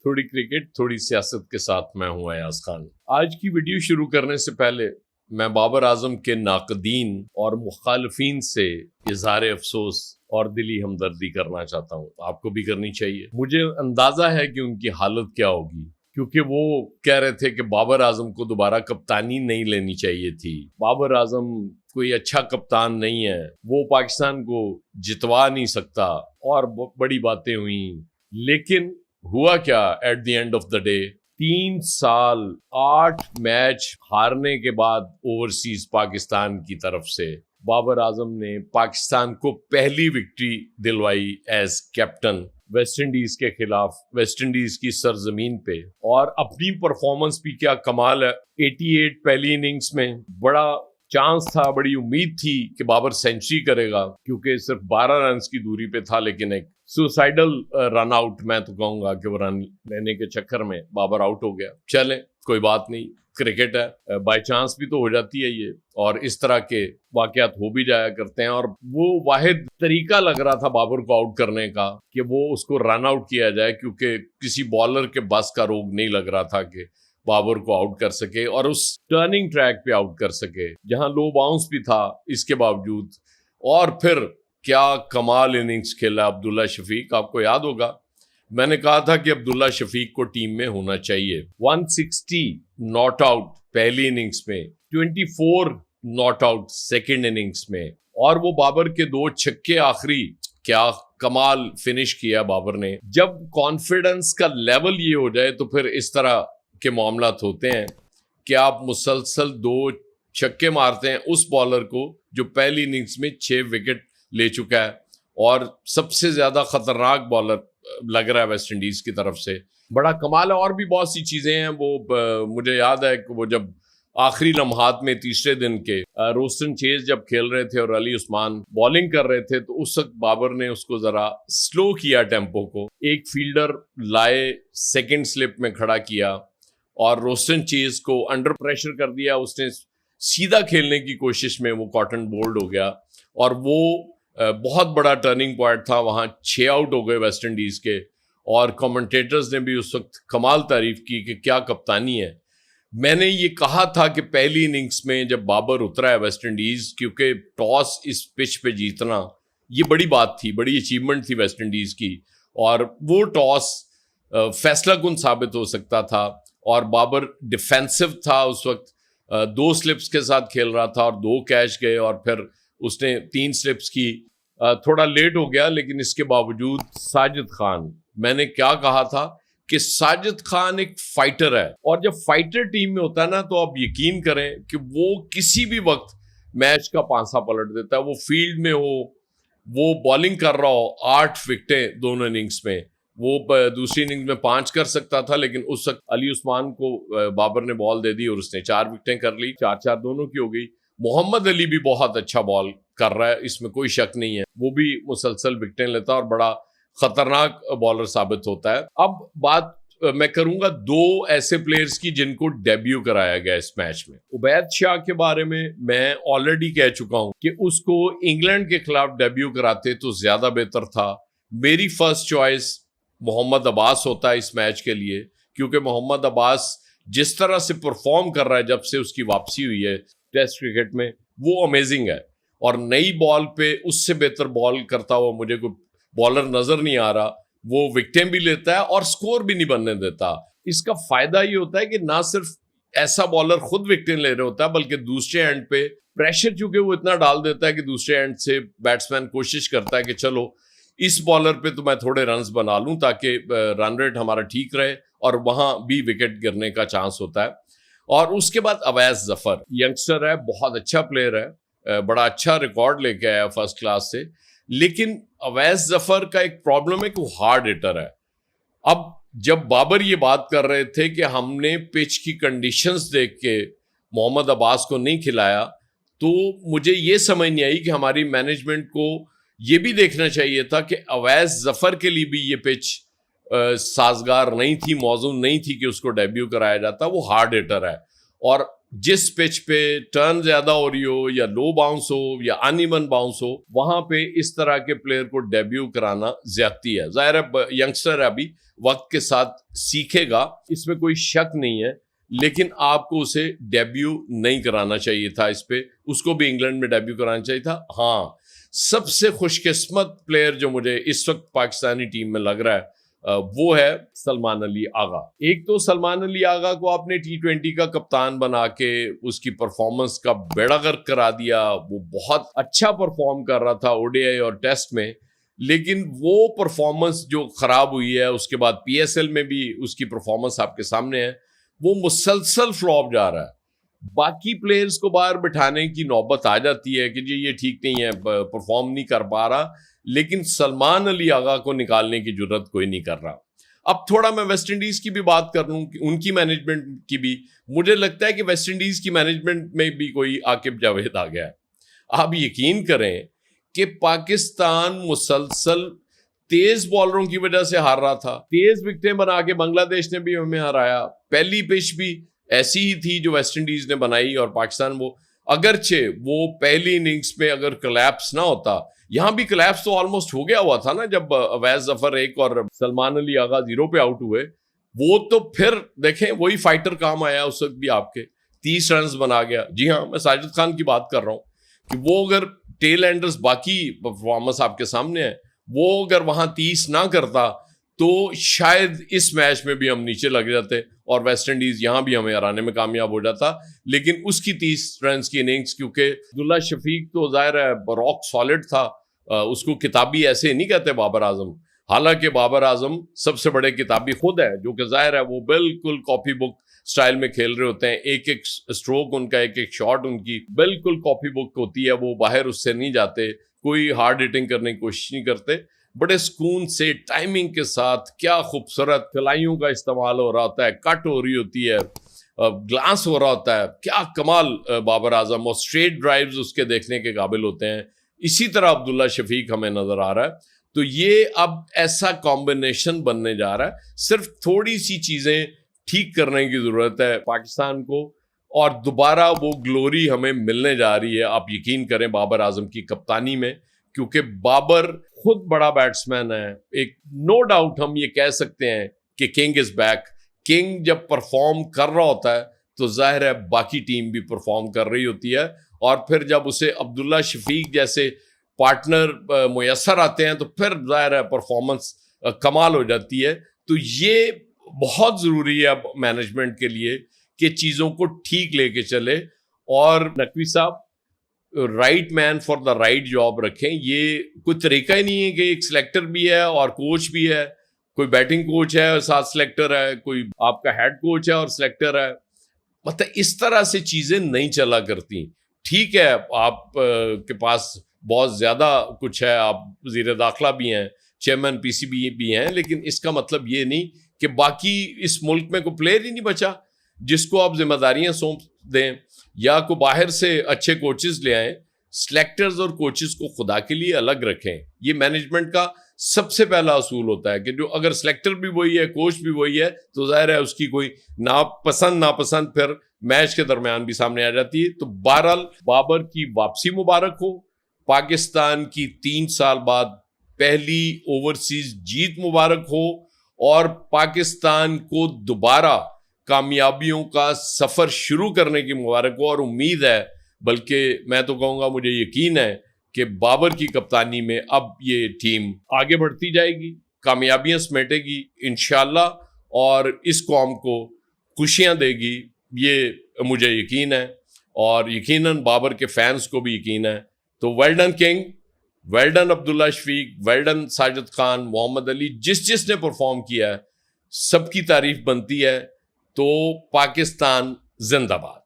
تھوڑی کرکٹ تھوڑی سیاست کے ساتھ میں ہوں ایاز خان۔ آج کی ویڈیو شروع کرنے سے پہلے میں بابر اعظم کے ناقدین اور مخالفین سے اظہار افسوس اور دلی ہمدردی کرنا چاہتا ہوں، آپ کو بھی کرنی چاہیے۔ مجھے اندازہ ہے کہ ان کی حالت کیا ہوگی، کیونکہ وہ کہہ رہے تھے کہ بابر اعظم کو دوبارہ کپتانی نہیں لینی چاہیے تھی، بابر اعظم کوئی اچھا کپتان نہیں ہے، وہ پاکستان کو جتوا نہیں سکتا، اور بڑی باتیں ہوئیں۔ لیکن ہوا کیا at the end of the day? 3 سال 8 میچ ہارنے کے بعد اوورسیز پاکستان کی طرف سے بابر اعظم نے پاکستان کو پہلی وکٹری دلوائی ایز کیپٹن ویسٹ انڈیز کے خلاف، ویسٹ انڈیز کی سرزمین پہ، اور اپنی پرفارمنس بھی کیا کمال ہے۔ 88 پہلی اننگز میں بڑا چانس تھا، بڑی امید تھی کہ بابر سینچری کرے گا، کیونکہ صرف 12 رنز کی دوری پہ تھا، لیکن ایک سوسائڈل رن آؤٹ میں تو کہوں گا کہ وہ رن لینے کے چکر میں بابر آؤٹ ہو گیا۔ چلیں کوئی بات نہیں، کرکٹ ہے، بائی چانس بھی تو ہو جاتی ہے یہ، اور اس طرح کے واقعات ہو بھی جایا کرتے ہیں۔ اور وہ واحد طریقہ لگ رہا تھا بابر کو آؤٹ کرنے کا کہ وہ اس کو رن آؤٹ کیا جائے، کیونکہ کسی بالر کے بس کا روگ نہیں لگ رہا تھا کہ بابر کو آؤٹ کر سکے اور اس ٹرننگ ٹریک پہ آؤٹ کر سکے جہاں لو باؤنس بھی تھا اس کے باوجود۔ اور پھر کیا کمال اننگز کھیلا عبداللہ شفیق، آپ کو یاد ہوگا میں نے کہا تھا کہ عبداللہ شفیق کو ٹیم میں ہونا چاہیے۔ 160 ناٹ آؤٹ پہلی اننگز میں، 24 ناٹ آؤٹ سیکنڈ اننگز میں، اور وہ بابر کے 2 چھکے آخری، کیا کمال فنش کیا بابر نے۔ جب کانفیڈنس کا لیول یہ ہو جائے تو پھر اس طرح کے معاملات ہوتے ہیں کہ آپ مسلسل 2 چھکے مارتے ہیں اس بالر کو جو پہلی اننگز میں 6 وکٹ لے چکا ہے، اور سب سے زیادہ خطرناک بالر لگ رہا ہے ویسٹ انڈیز کی طرف سے۔ بڑا کمال ہے، اور بھی بہت سی چیزیں ہیں۔ وہ مجھے یاد ہے کہ وہ جب آخری لمحات میں تیسرے دن کے روسٹن چیز جب کھیل رہے تھے اور علی عثمان بالنگ کر رہے تھے، تو اس وقت بابر نے اس کو ذرا سلو کیا ٹیمپو کو، ایک فیلڈر لائے سیکنڈ سلپ میں کھڑا کیا اور روسٹن چیز کو انڈر پریشر کر دیا۔ اس نے سیدھا کھیلنے کی کوشش میں وہ کاٹن بولڈ ہو گیا، اور وہ بہت بڑا ٹرننگ پوائنٹ تھا۔ وہاں 6 آؤٹ ہو گئے ویسٹ انڈیز کے، اور کمنٹیٹرز نے بھی اس وقت کمال تعریف کی کہ کیا کپتانی ہے۔ میں نے یہ کہا تھا کہ پہلی اننگز میں جب بابر اترا ہے ویسٹ انڈیز، کیونکہ ٹاس اس پچ پہ جیتنا یہ بڑی بات تھی، بڑی اچیومنٹ تھی ویسٹ انڈیز کی، اور وہ ٹاس فیصلہ کن ثابت ہو سکتا تھا، اور بابر ڈیفینسو تھا اس وقت، 2 سلپس کے ساتھ کھیل رہا تھا اور 2 کیچ گئے، اور پھر اس نے 3 سلپس کی، تھوڑا لیٹ ہو گیا، لیکن اس کے باوجود ساجد خان، میں نے کیا کہا تھا کہ ساجد خان ایک فائٹر ہے، اور جب فائٹر ٹیم میں ہوتا ہے نا تو آپ یقین کریں کہ وہ کسی بھی وقت میچ کا پانسا پلٹ دیتا ہے۔ وہ فیلڈ میں ہو، وہ بالنگ کر رہا ہو، 8 وکٹیں دونوں اننگز میں، وہ دوسری اننگز میں 5 کر سکتا تھا، لیکن اس وقت علی عثمان کو بابر نے بال دے دی اور اس نے 4 وکٹیں کر لی، 4-4 دونوں کی ہو گئی۔ محمد علی بھی بہت اچھا بال کر رہا ہے، اس میں کوئی شک نہیں ہے، وہ بھی مسلسل وکٹیں لیتا ہے اور بڑا خطرناک بالر ثابت ہوتا ہے۔ اب بات میں کروں گا 2 ایسے پلیئرز کی جن کو ڈیبیو کرایا گیا اس میچ میں۔ عبید شاہ کے بارے میں آلریڈی کہہ چکا ہوں کہ اس کو انگلینڈ کے خلاف ڈیبیو کراتے تو زیادہ بہتر تھا۔ میری فرسٹ چوائس محمد عباس ہوتا ہے اس میچ کے لیے، کیونکہ محمد عباس جس طرح سے پرفارم کر رہا ہے جب سے اس کی واپسی ہوئی ہے ٹیسٹ کرکٹ میں، وہ امیزنگ ہے، اور نئی بال پہ اس سے بہتر بال کرتا ہوا مجھے کوئی بالر نظر نہیں آ رہا۔ وہ وکٹیں بھی لیتا ہے اور سکور بھی نہیں بننے دیتا۔ اس کا فائدہ یہ ہوتا ہے کہ نہ صرف ایسا بالر خود وکٹیں لے رہا ہوتا ہے، بلکہ دوسرے اینڈ پہ پریشر چونکہ وہ اتنا ڈال دیتا ہے کہ دوسرے اینڈ سے بیٹسمین کوشش کرتا ہے کہ چلو اس بالر پہ تو میں تھوڑے رنز بنا لوں تاکہ رن ریٹ ہمارا ٹھیک رہے، اور وہاں بھی وکٹ گرنے کا چانس ہوتا ہے۔ اور اس کے بعد اویس ظفر، ینگسٹر ہے، بہت اچھا پلیئر ہے، بڑا اچھا ریکارڈ لے کے آیا فرسٹ کلاس سے، لیکن اویس ظفر کا ایک پرابلم ہے کہ وہ ہارڈ ہٹر ہے۔ اب جب بابر یہ بات کر رہے تھے کہ ہم نے پچ کی کنڈیشنز دیکھ کے محمد عباس کو نہیں کھلایا، تو مجھے یہ سمجھ نہیں آئی کہ ہماری مینجمنٹ کو یہ بھی دیکھنا چاہیے تھا کہ اویس ظفر کے لیے بھی یہ پچ سازگار نہیں تھی، موزوں نہیں تھی کہ اس کو ڈیبیو کرایا جاتا۔ وہ ہارڈ ہٹر ہے، اور جس پچ پہ ٹرن زیادہ ہو رہی ہو یا لو باؤنس ہو یا ان ایون باؤنس ہو وہاں پہ اس طرح کے پلیئر کو ڈیبیو کرانا زیادتی ہے. ظاہر ہے ینگسٹر ہے ابھی, وقت کے ساتھ سیکھے گا, اس میں کوئی شک نہیں ہے, لیکن آپ کو اسے ڈیبیو نہیں کرانا چاہیے تھا. اس کو بھی انگلینڈ میں ڈیبیو کرانا چاہیے تھا. ہاں, سب سے خوش قسمت پلیئر جو مجھے اس وقت پاکستانی ٹیم میں لگ رہا ہے وہ ہے سلمان علی آغا. ایک تو سلمان علی آغا کو آپ نے T20 کا کپتان بنا کے اس کی پرفارمنس کا بیڑا غرق کرا دیا. وہ بہت اچھا پرفارم کر رہا تھا ODI اور ٹیسٹ میں, لیکن وہ پرفارمنس جو خراب ہوئی ہے اس کے بعد PSL میں بھی اس کی پرفارمنس آپ کے سامنے ہے, وہ مسلسل فلاپ جا رہا ہے. باقی پلیئرز کو باہر بٹھانے کی نوبت آ جاتی ہے کہ جی یہ ٹھیک نہیں ہے, پرفارم نہیں کر پا رہا, لیکن سلمان علی آغا کو نکالنے کی جرت کوئی نہیں کر رہا. اب تھوڑا میں ویسٹ انڈیز کی بھی بات کر لوں, ان کی مینجمنٹ کی بھی. مجھے لگتا ہے کہ ویسٹ انڈیز کی مینجمنٹ میں بھی کوئی عاقب جاوید آ گیا ہے. آپ یقین کریں کہ پاکستان مسلسل تیز بالروں کی وجہ سے ہار رہا تھا. تیز وکٹیں بنا کے بنگلہ دیش نے بھی ہمیں ہرایا. پہلی پچ بھی ایسی ہی تھی جو ویسٹ انڈیز نے بنائی, اور پاکستان وہ اگرچہ وہ پہلی اننگز میں اگر کلیپس نہ ہوتا, یہاں بھی کلیپس تو آلموسٹ ہو گیا ہوا تھا نا جب اویس ظفر ایک اور سلمان علی آغا 0 پہ آؤٹ ہوئے. وہ تو پھر دیکھیں وہی فائٹر کام آیا اس وقت بھی, آپ کے 30 رنز بنا گیا. جی ہاں, میں ساجد خان کی بات کر رہا ہوں کہ وہ اگر ٹیل اینڈرز باقی پرفارمنس آپ کے سامنے ہے, وہ اگر وہاں 30 نہ کرتا تو شاید اس میچ میں بھی ہم نیچے لگ جاتے اور ویسٹ انڈیز یہاں بھی ہمیں ہرانے میں کامیاب ہو جاتا. لیکن اس کی 30 رنز کی اننگز, کیونکہ عبداللہ شفیق تو ظاہر ہے راک سالڈ تھا, اس کو کتابی ایسے نہیں کہتے بابر اعظم, حالانکہ بابر اعظم سب سے بڑے کتابی خود ہے, جو کہ ظاہر ہے وہ بالکل کاپی بک سٹائل میں کھیل رہے ہوتے ہیں. ایک ایک سٹروک ان کا, ایک ایک شاٹ ان کی بالکل کاپی بک ہوتی ہے, وہ باہر اس سے نہیں جاتے, کوئی ہارڈ ہٹنگ کرنے کی کوشش نہیں کرتے. بڑے سکون سے ٹائمنگ کے ساتھ, کیا خوبصورت کلائیوں کا استعمال ہو رہا ہوتا ہے, کٹ ہو رہی ہوتی ہے, گلاس ہو رہا ہوتا ہے, کیا کمال بابر اعظم, اور اسٹریٹ ڈرائیوز اس کے دیکھنے کے قابل ہوتے ہیں. اسی طرح عبداللہ شفیق ہمیں نظر آ رہا ہے. تو یہ اب ایسا کمبینیشن بننے جا رہا ہے. صرف تھوڑی سی چیزیں ٹھیک کرنے کی ضرورت ہے پاکستان کو, اور دوبارہ وہ گلوری ہمیں ملنے جا رہی ہے, آپ یقین کریں, بابر اعظم کی کپتانی میں. کیونکہ بابر خود بڑا بیٹسمین ہے, ایک نو ڈاؤٹ ہم یہ کہہ سکتے ہیں کہ کنگ از بیک. کنگ جب پرفارم کر رہا ہوتا ہے تو ظاہر ہے باقی ٹیم بھی پرفارم کر رہی ہوتی ہے, اور پھر جب اسے عبداللہ شفیق جیسے پارٹنر میسر آتے ہیں تو پھر ظاہر ہے پرفارمنس کمال ہو جاتی ہے. تو یہ بہت ضروری ہے اب مینجمنٹ کے لیے کہ چیزوں کو ٹھیک لے کے چلے, اور Naqvi sahab right man for the right job رکھیں. یہ کوئی طریقہ ہی نہیں ہے کہ ایک سلیکٹر بھی ہے اور کوچ بھی ہے, کوئی بیٹنگ کوچ ہے اور ساتھ سلیکٹر ہے, کوئی آپ کا ہیڈ کوچ ہے اور سلیکٹر ہے. مطلب اس طرح سے چیزیں نہیں چلا کرتی. ٹھیک ہے آپ کے پاس بہت زیادہ کچھ ہے, آپ وزیر داخلہ بھی ہیں, چیئرمین PCB بھی ہیں, لیکن اس کا مطلب یہ نہیں کہ باقی اس ملک میں کوئی پلیئر ہی نہیں بچا جس کو آپ ذمہ داریاں سونپ دیں, یا کو باہر سے اچھے کوچز لے آئیں. سلیکٹرز اور کوچز کو خدا کے لیے الگ رکھیں. یہ مینجمنٹ کا سب سے پہلا اصول ہوتا ہے کہ جو اگر سلیکٹر بھی وہی ہے, کوچ بھی وہی ہے, تو ظاہر ہے اس کی کوئی ناپسند پھر میچ کے درمیان بھی سامنے آ جاتی ہے. تو بہرحال بابر کی واپسی مبارک ہو, پاکستان کی 3 سال بعد پہلی اوورسیز جیت مبارک ہو, اور پاکستان کو دوبارہ کامیابیوں کا سفر شروع کرنے کی مبارک ہو. اور امید ہے, بلکہ میں تو کہوں گا مجھے یقین ہے کہ بابر کی کپتانی میں اب یہ ٹیم آگے بڑھتی جائے گی, کامیابیاں سمیٹے گی انشاءاللہ, اور اس قوم کو خوشیاں دے گی, یہ مجھے یقین ہے, اور یقیناً بابر کے فینس کو بھی یقین ہے. تو well done king, well done Abdullah Shafique, well done Sajid Khan, Muhammad Ali, جس نے پرفارم کیا ہے سب کی تعریف بنتی ہے. تو پاکستان زندہ باد.